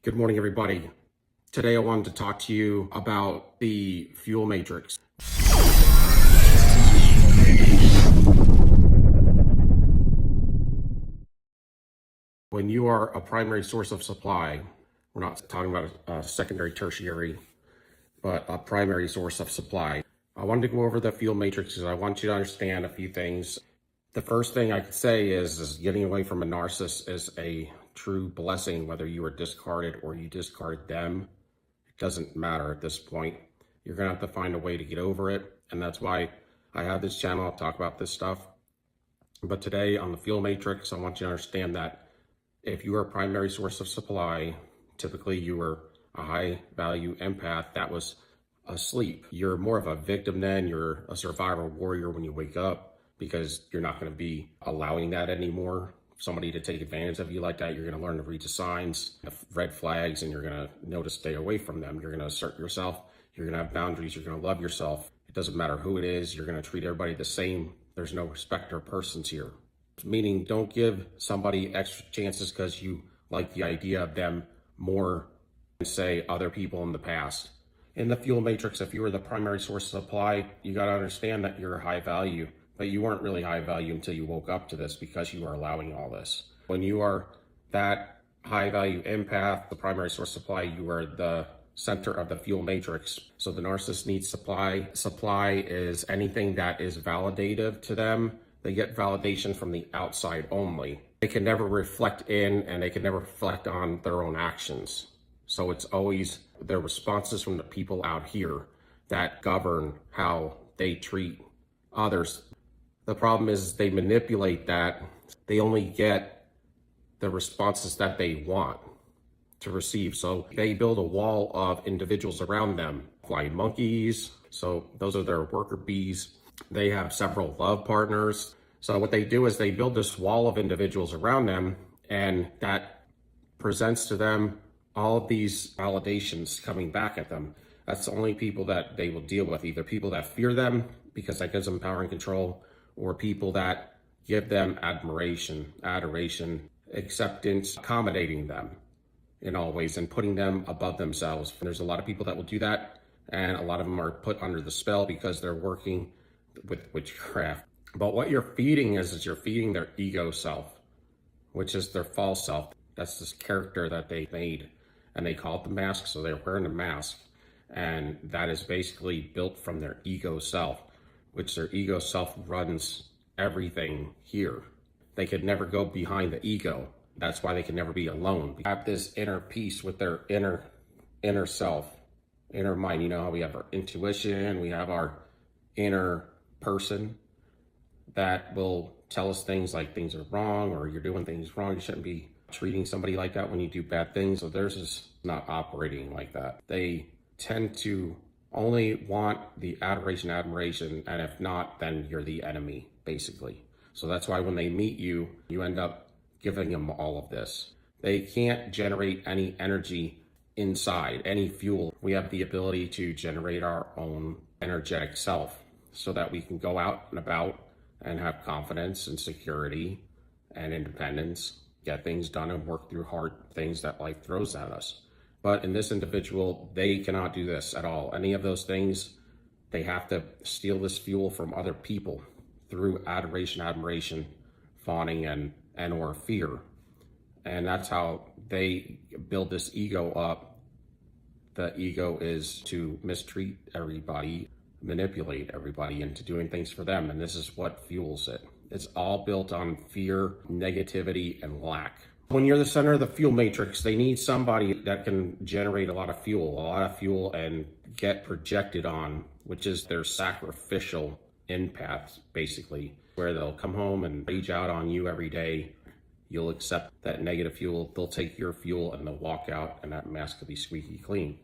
Good morning, everybody. Today I wanted to talk to you about the fuel matrix. When you are a primary source of supply, we're not talking about a secondary, tertiary, but a primary source of supply. I wanted to go over the fuel matrix because I want you to understand a few things. The first thing I could say is getting away from a narcissist is a true blessing, whether you are discarded or you discard them. It doesn't matter at this point. You're going to have to find a way to get over it. And that's why I have this channel. I'll talk about this stuff. But today on the fuel matrix, I want you to understand that if you are a primary source of supply, typically you are a high value empath that was asleep. You're more of a victim then. You're a survivor warrior when you wake up, because you're not going to be allowing that anymore. Somebody to take advantage of you like that, you're going to learn to read the signs, the red flags, and you're going to know to stay away from them. You're going to assert yourself. You're going to have boundaries. You're going to love yourself. It doesn't matter who it is. You're going to treat everybody the same. There's no respecter of persons here. Meaning, don't give somebody extra chances because you like the idea of them more than, say, other people in the past. In the fuel matrix, if you were the primary source of supply, you got to understand that you're high value. But you weren't really high value until you woke up to this, because you are allowing all this. When you are that high value empath, the primary source supply, you are the center of the fuel matrix. So the narcissist needs supply. Supply is anything that is validative to them. They get validation from the outside only. They can never reflect in, and they can never reflect on their own actions. So it's always their responses from the people out here that govern how they treat others. The problem is they manipulate that. They only get the responses that they want to receive. So they build a wall of individuals around them. Flying monkeys. So those are their worker bees. They have several love partners. So what they do is they build this wall of individuals around them, and that presents to them all of these validations coming back at them. That's the only people that they will deal with. Either people that fear them because that gives them power and control, or people that give them admiration, adoration, acceptance, accommodating them in all ways and putting them above themselves. And there's a lot of people that will do that, and a lot of them are put under the spell because they're working with witchcraft. But what you're feeding is you're feeding their ego self, which is their false self. That's this character that they made, and they call it the mask, so they're wearing a mask. And that is basically built from their ego self, which their ego self runs everything here. They could never go behind the ego. That's why they can never be alone. They have this inner peace with their inner self, inner mind. You know how we have our intuition, we have our inner person that will tell us things like things are wrong, or you're doing things wrong. You shouldn't be treating somebody like that when you do bad things. So theirs is not operating like that. They tend to only want the adoration, admiration, and if not, then you're the enemy, basically. So that's why when they meet you, you end up giving them all of this. They can't generate any energy inside, any fuel. We have the ability to generate our own energetic self so that we can go out and about and have confidence and security and independence, get things done, and work through hard things that life throws at us. But in this individual, they cannot do this at all. Any of those things, they have to steal this fuel from other people through adoration, admiration, fawning, and or fear. And that's how they build this ego up. The ego is to mistreat everybody, manipulate everybody into doing things for them. And this is what fuels it. It's all built on fear, negativity, and lack. When you're the center of the fuel matrix, they need somebody that can generate a lot of fuel and get projected on, which is their sacrificial empaths, basically, where they'll come home and rage out on you every day. You'll accept that negative fuel. They'll take your fuel and they'll walk out, and that mask will be squeaky clean.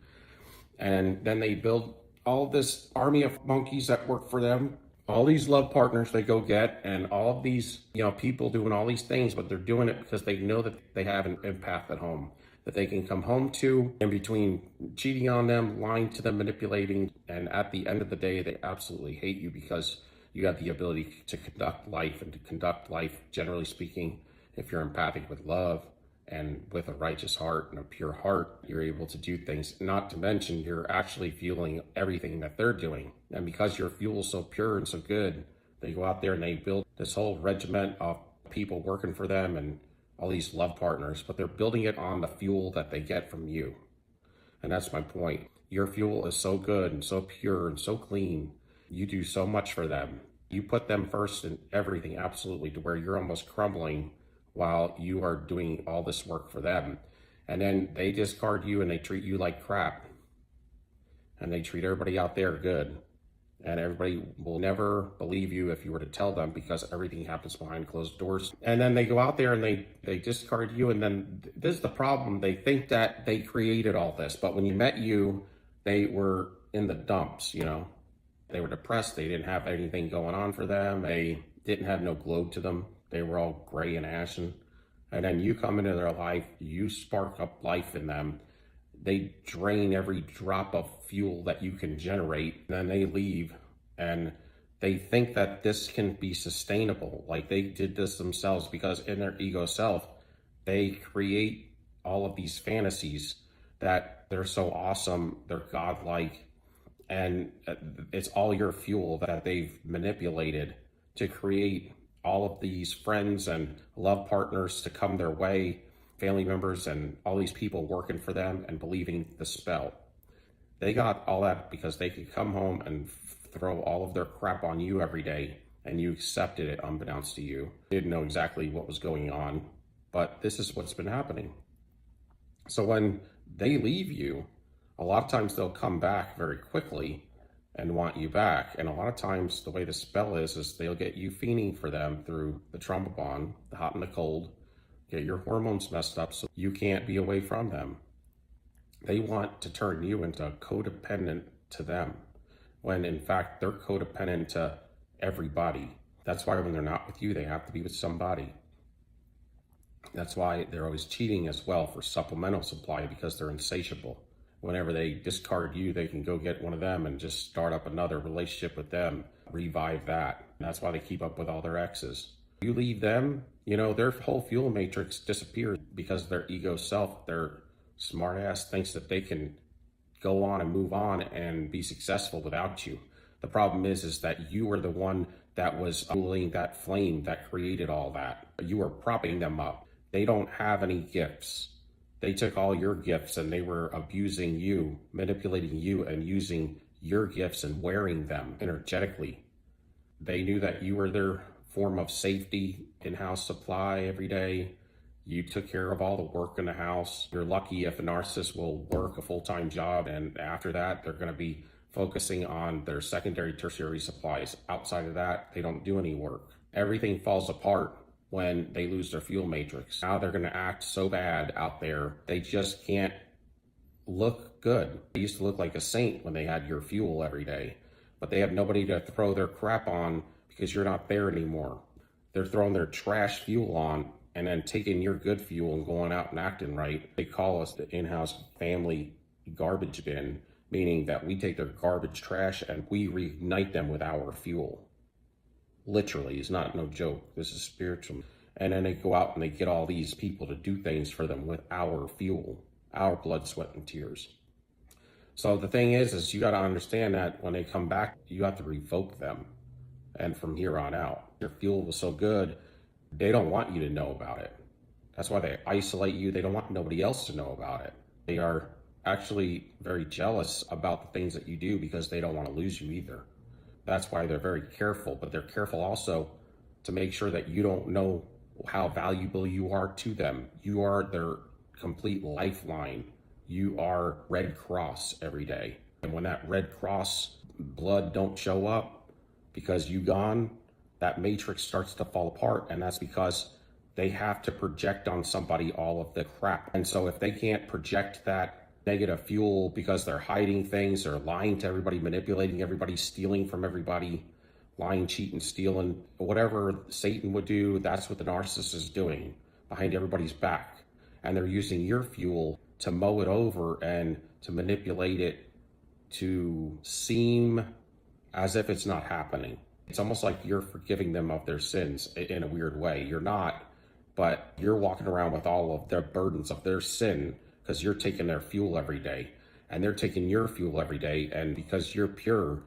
And then they build all this army of monkeys that work for them. All these love partners they go get, and all of these, people doing all these things, but they're doing it because they know that they have an empath at home that they can come home to, in between cheating on them, lying to them, manipulating. And at the end of the day, they absolutely hate you because you have the ability to conduct life, and to conduct life, generally speaking, if you're empathic, with love And with a righteous heart and a pure heart, you're able to do things. Not to mention, you're actually fueling everything that they're doing. And because your fuel is so pure and so good, they go out there and they build this whole regiment of people working for them and all these love partners, but they're building it on the fuel that they get from you. And that's my point. Your fuel is so good and so pure and so clean. You do so much for them. You put them first in everything, absolutely, to where you're almost crumbling while you are doing all this work for them. And then they discard you and they treat you like crap. And they treat everybody out there good. And everybody will never believe you if you were to tell them, because everything happens behind closed doors. And then they go out there and they discard you. And then this is the problem. They think that they created all this. But when you met you, they were in the dumps, you know. They were depressed. They didn't have anything going on for them. They didn't have no glow to them. They were all gray and ashen. And then you come into their life, you spark up life in them. They drain every drop of fuel that you can generate. Then they leave and they think that this can be sustainable. Like they did this themselves, because in their ego self, they create all of these fantasies that they're so awesome, they're godlike, and it's all your fuel that they've manipulated to create all of these friends and love partners to come their way, family members and all these people working for them and believing the spell. They got all that because they could come home and throw all of their crap on you every day, and you accepted it unbeknownst to you. You didn't know exactly what was going on, but this is what's been happening. So when they leave you, a lot of times they'll come back very quickly and want you back. And a lot of times the way the spell is they'll get you fiending for them through the trauma bond, the hot and the cold, get your hormones messed up so you can't be away from them. They want to turn you into codependent to them, when in fact they're codependent to everybody. That's why when they're not with you, they have to be with somebody. That's why they're always cheating as well for supplemental supply, because they're insatiable. Whenever they discard you, they can go get one of them and just start up another relationship with them, revive that. And that's why they keep up with all their exes. You leave them, you know, their whole fuel matrix disappears because their ego self, their smart ass, thinks that they can go on and move on and be successful without you. The problem is that you were the one that was fueling that flame that created all that. You were propping them up. They don't have any gifts. They took all your gifts and they were abusing you, manipulating you, and using your gifts and wearing them energetically. They knew that you were their form of safety, in-house supply every day. You took care of all the work in the house. You're lucky if a narcissist will work a full-time job, and after that, they're going to be focusing on their secondary, tertiary supplies. Outside of that, they don't do any work. Everything falls apart when they lose their fuel matrix. Now they're going to act so bad out there, they just can't look good. They used to look like a saint when they had your fuel every day, but they have nobody to throw their crap on because you're not there anymore. They're throwing their trash fuel on and then taking your good fuel and going out and acting right. They call us the in-house family garbage bin, meaning that we take their garbage trash and we reignite them with our fuel. Literally, it's not no joke. This is spiritual. And then they go out and they get all these people to do things for them with our fuel, our blood, sweat, and tears. So the thing is you got to understand that when they come back, you have to revoke them. And from here on out, your fuel was so good, they don't want you to know about it. That's why they isolate you. They don't want nobody else to know about it. They are actually very jealous about the things that you do because they don't want to lose you either. That's why they're very careful, but they're careful also to make sure that you don't know how valuable you are to them. You are their complete lifeline. You are Red Cross every day. And when that Red Cross blood don't show up because you gone, that matrix starts to fall apart. And that's because they have to project on somebody all of the crap. And so if they can't project that negative fuel because they're hiding things, they're lying to everybody, manipulating everybody, stealing from everybody, lying, cheating, stealing, whatever Satan would do, that's what the narcissist is doing behind everybody's back. And they're using your fuel to mow it over and to manipulate it to seem as if it's not happening. It's almost like you're forgiving them of their sins in a weird way. You're not. but you're walking around with all of their burdens of their sin because you're taking their fuel every day and they're taking your fuel every day. And because you're pure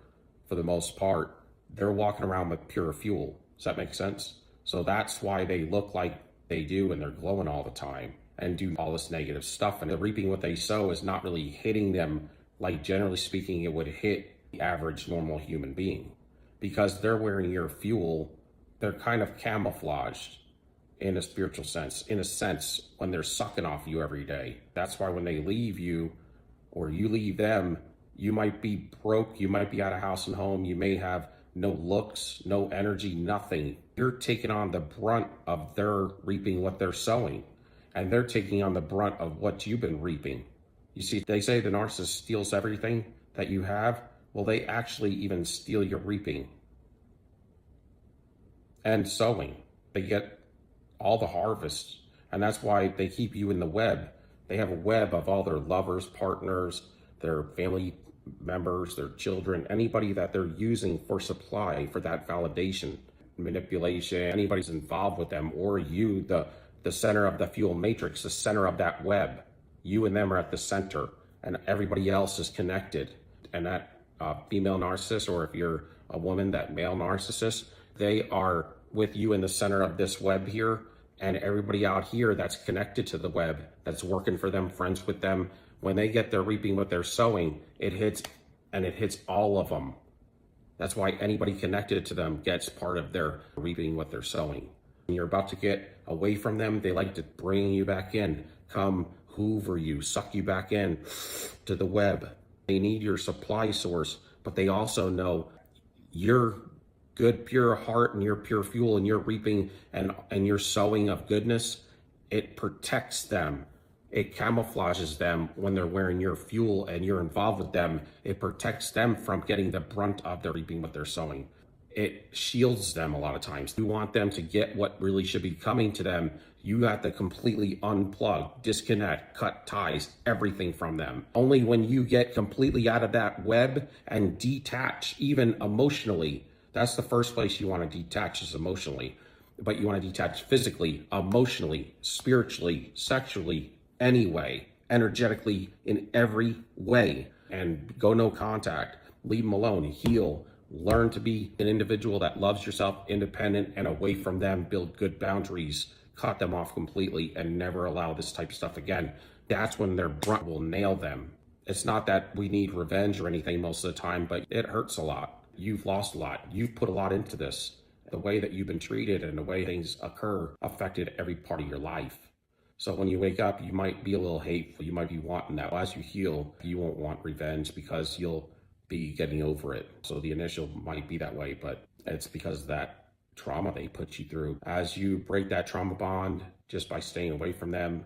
for the most part, they're walking around with pure fuel. Does that make sense? So that's why they look like they do and they're glowing all the time and do all this negative stuff. And they're reaping what they sow is not really hitting them like generally speaking it would hit the average normal human being. Because they're wearing your fuel, they're kind of camouflaged in a spiritual sense, in a sense, when they're sucking off you every day. That's why when they leave you or you leave them, you might be broke, you might be out of house and home, you may have no looks, no energy, nothing. You're taking on the brunt of their reaping what they're sowing, and they're taking on the brunt of what you've been reaping. You see, they say the narcissist steals everything that you have. Well, they actually even steal your reaping and sowing. They get all the harvest, and that's why they keep you in the web. They have a web of all their lovers, partners, their family members, their children, anybody that they're using for supply, for that validation, manipulation, anybody's involved with them, or you, the center of the fuel matrix, the center of that web. You and them are at the center, and everybody else is connected. And that female narcissist, or if you're a woman, that male narcissist, they are with you in the center of this web here, and everybody out here that's connected to the web, that's working for them, friends with them, when they get their reaping what they're sowing, it hits, and it hits all of them. That's why anybody connected to them gets part of their reaping what they're sowing. When you're about to get away from them, they like to bring you back in, come hoover you, suck you back in to the web. They need your supply source, but they also know your good, pure heart and your pure fuel and your reaping and your sowing of goodness. It protects them. It camouflages them when they're wearing your fuel and you're involved with them. It protects them from getting the brunt of their reaping what they're sowing. It shields them a lot of times. You want them to get what really should be coming to them. You have to completely unplug, disconnect, cut ties, everything from them. Only when you get completely out of that web and detach, even emotionally, that's the first place you want to detach is emotionally. But you want to detach physically, emotionally, spiritually, sexually, anyway, energetically, in every way. And go no contact, leave them alone, heal. Learn to be an individual that loves yourself, independent and away from them, build good boundaries, cut them off completely and never allow this type of stuff again. That's when their brunt will nail them. It's not that we need revenge or anything most of the time, but it hurts a lot. You've lost a lot. You've put a lot into this. The way that you've been treated and the way things occur affected every part of your life. So when you wake up, you might be a little hateful. You might be wanting that. As you heal, you won't want revenge because you'll be getting over it. So the initial might be that way, but it's because of that trauma they put you through. As you break that trauma bond, just by staying away from them,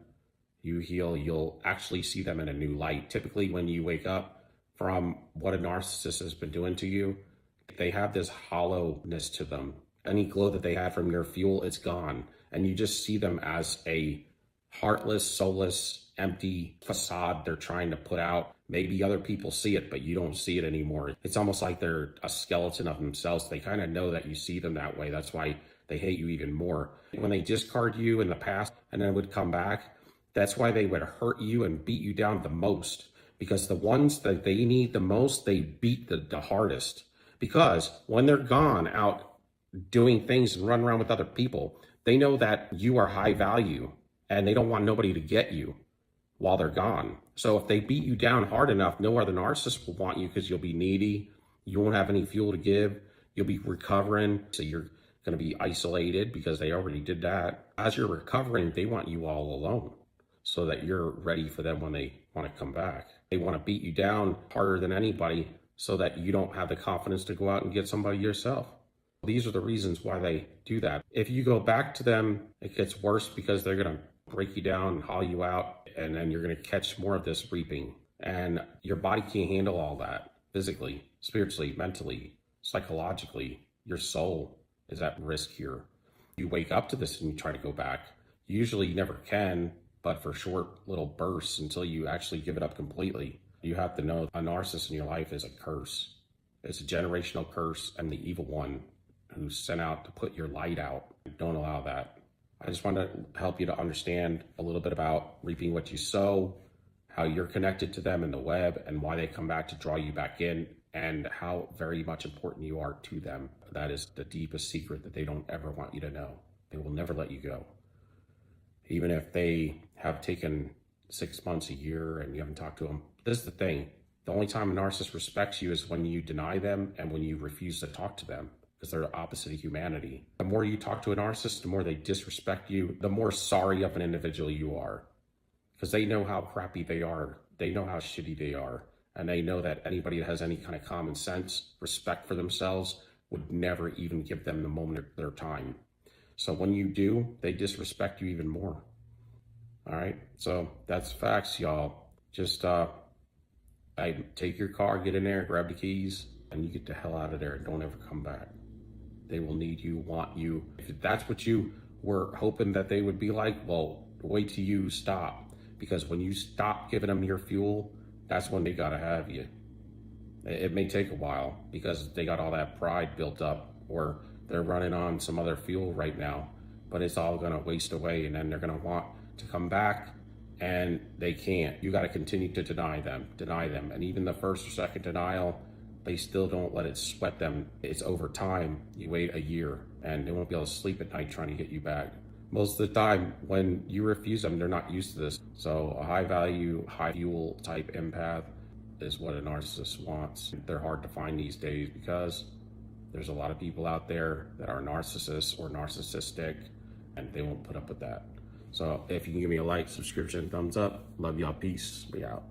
you heal, you'll actually see them in a new light. Typically when you wake up from what a narcissist has been doing to you, they have this hollowness to them. Any glow that they had from your fuel, it's gone. And you just see them as a heartless, soulless, empty facade they're trying to put out. Maybe other people see it, but you don't see it anymore. It's almost like they're a skeleton of themselves. They kind of know that you see them that way. That's why they hate you even more. When they discard you in the past and then would come back, that's why they would hurt you and beat you down the most. Because the ones that they need the most, they beat the hardest. Because when they're gone out doing things and run around with other people, they know that you are high value and they don't want nobody to get you while they're gone. So if they beat you down hard enough, no other narcissist will want you because you'll be needy. You won't have any fuel to give. You'll be recovering. So you're going to be isolated because they already did that. As you're recovering, they want you all alone so that you're ready for them when they want to come back. They want to beat you down harder than anybody so that you don't have the confidence to go out and get somebody yourself. These are the reasons why they do that. If you go back to them, it gets worse because they're going to break you down and haul you out, and then you're going to catch more of this reaping. And your body can't handle all that physically, spiritually, mentally, psychologically. Your soul is at risk here. You wake up to this and you try to go back. Usually you never can, but for short little bursts until you actually give it up completely. You have to know a narcissist in your life is a curse. It's a generational curse and the evil one who's sent out to put your light out. Don't allow that. I just want to help you to understand a little bit about reaping what you sow, how you're connected to them in the web, and why they come back to draw you back in, and how very much important you are to them. That is the deepest secret that they don't ever want you to know. They will never let you go. Even if they have taken 6 months, a year, and you haven't talked to them. This is the thing. The only time a narcissist respects you is when you deny them and when you refuse to talk to them, because they're the opposite of humanity. The more you talk to a narcissist, the more they disrespect you, the more sorry of an individual you are, because they know how crappy they are. They know how shitty they are. And they know that anybody that has any kind of common sense, respect for themselves, would never even give them the moment of their time. So when you do, they disrespect you even more. All right, so that's facts, y'all. Just take your car, get in there, grab the keys, and you get the hell out of there. Don't ever come back. They will need you, want you. If that's what you were hoping that they would be like, well, wait till you stop. Because when you stop giving them your fuel, that's when they gotta have you. It may take a while because they got all that pride built up, or they're running on some other fuel right now, but it's all gonna waste away, and then they're gonna want to come back, and they can't. You got to continue to deny them, and even the first or second denial, they still don't let it sweat them. It's over time. You wait a year, and they won't be able to sleep at night trying to get you back. Most of the time, when you refuse them, they're not used to this. So a high value, high fuel type empath is what a narcissist wants. They're hard to find these days because there's a lot of people out there that are narcissists or narcissistic, and they won't put up with that. So if you can give me a like, subscription, thumbs up. Love y'all. Peace. We out.